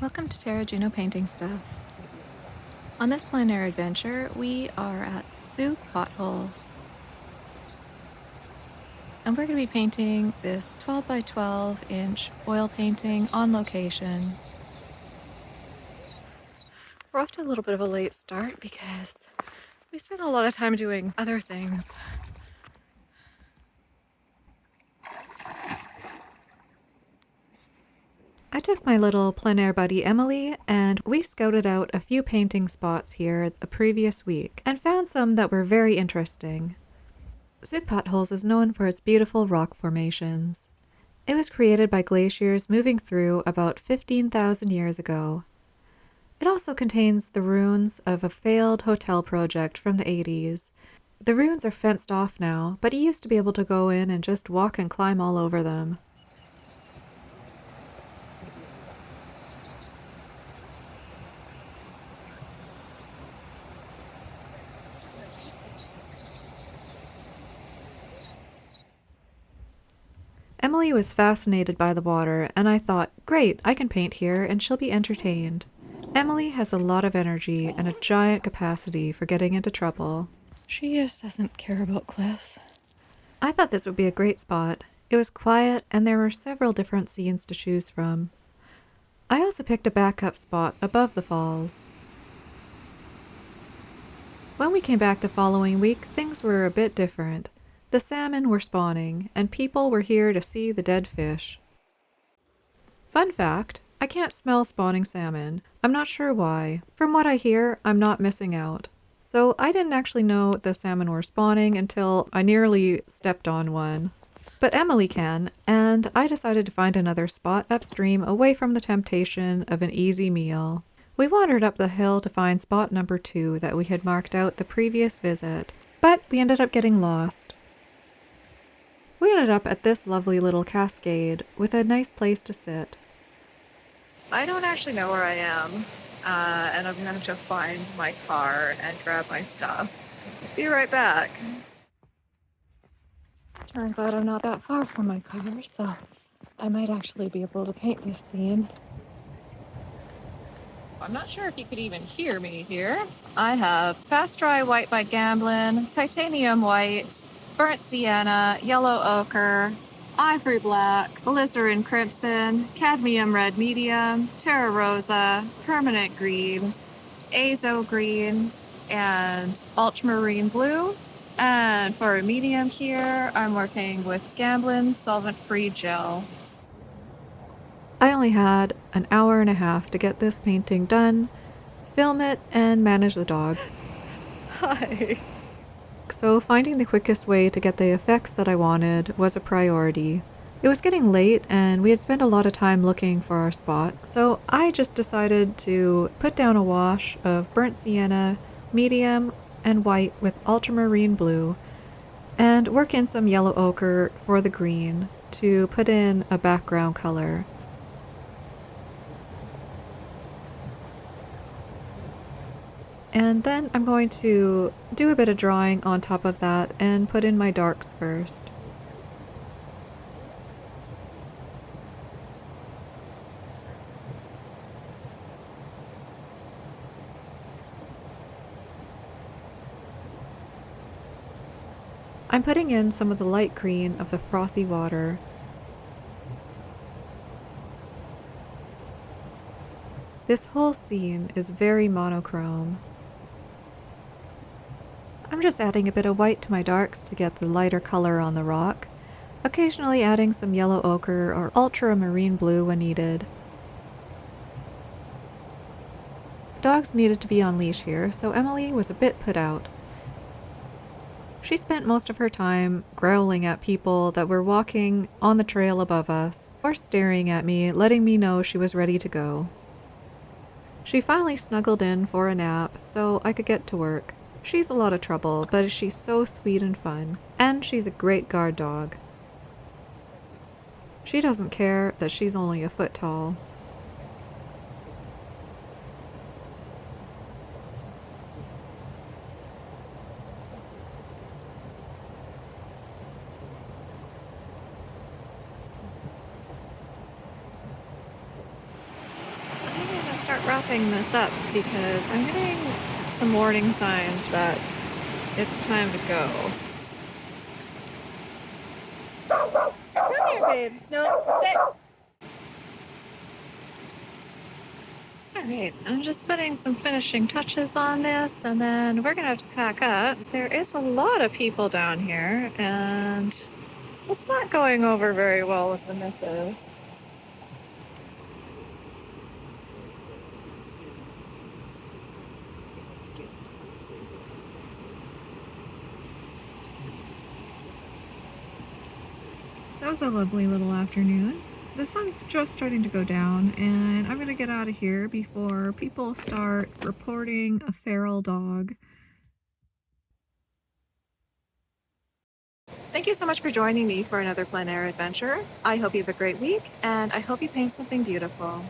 Welcome to Terra Juno Painting Stuff. On this plein air adventure, we are at Sooke Potholes. And we're going to be painting this 12 by 12 inch oil painting on location. We're off to a little bit of a late start because we spent a lot of time doing other things. I took my little plein air buddy Emily and we scouted out a few painting spots here the previous week and found some that were very interesting. Sooke Potholes is known for its beautiful rock formations. It was created by glaciers moving through about 15,000 years ago. It also contains the ruins of a failed hotel project from the 80s. The ruins are fenced off now, but you used to be able to go in and just walk and climb all over them. Emily was fascinated by the water, and I thought, great, I can paint here and she'll be entertained. Emily has a lot of energy and a giant capacity for getting into trouble. She just doesn't care about cliffs. I thought this would be a great spot. It was quiet and there were several different scenes to choose from. I also picked a backup spot above the falls. When we came back the following week, things were a bit different. The salmon were spawning, and people were here to see the dead fish. Fun fact, I can't smell spawning salmon. I'm not sure why. From what I hear, I'm not missing out. So I didn't actually know the salmon were spawning until I nearly stepped on one. But Emily can, and I decided to find another spot upstream away from the temptation of an easy meal. We wandered up the hill to find spot number 2 that we had marked out the previous visit, but we ended up getting lost. We ended up at this lovely little cascade with a nice place to sit. I don't actually know where I am, and I'm going to have to find my car and grab my stuff. Be right back. Turns out I'm not that far from my car, so I might actually be able to paint this scene. I'm not sure if you could even hear me here. I have Fast Dry White by Gamblin, Titanium White, Burnt Sienna, Yellow Ochre, Ivory Black, Alizarin Crimson, Cadmium Red Medium, Terra Rosa, Permanent Green, Azo Green, and Ultramarine Blue. And for a medium here, I'm working with Gamblin Solvent-Free Gel. I only had an hour and a half to get this painting done, film it, and manage the dog. Hi. So finding the quickest way to get the effects that I wanted was a priority. It was getting late and we had spent a lot of time looking for our spot, so I just decided to put down a wash of burnt sienna, medium, and white with ultramarine blue, and work in some yellow ochre for the green to put in a background color. And then I'm going to do a bit of drawing on top of that and put in my darks first. I'm putting in some of the light green of the frothy water. This whole scene is very monochrome. I'm just adding a bit of white to my darks to get the lighter color on the rock, occasionally adding some yellow ochre or ultramarine blue when needed. Dogs needed to be on leash here, so Emily was a bit put out. She spent most of her time growling at people that were walking on the trail above us, or staring at me, letting me know she was ready to go. She finally snuggled in for a nap so I could get to work. She's a lot of trouble, but she's so sweet and fun, and she's a great guard dog. She doesn't care that she's only a foot tall. wrapping this up because I'm getting some warning signs that it's time to go. Come here, babe. No, sit. Alright, I'm just putting some finishing touches on this and then we're gonna have to pack up. There is a lot of people down here and it's not going over very well with the missus. That was a lovely little afternoon. The sun's just starting to go down, and I'm gonna get out of here before people start reporting a feral dog. Thank you so much for joining me for another plein air adventure. I hope you have a great week, and I hope you paint something beautiful.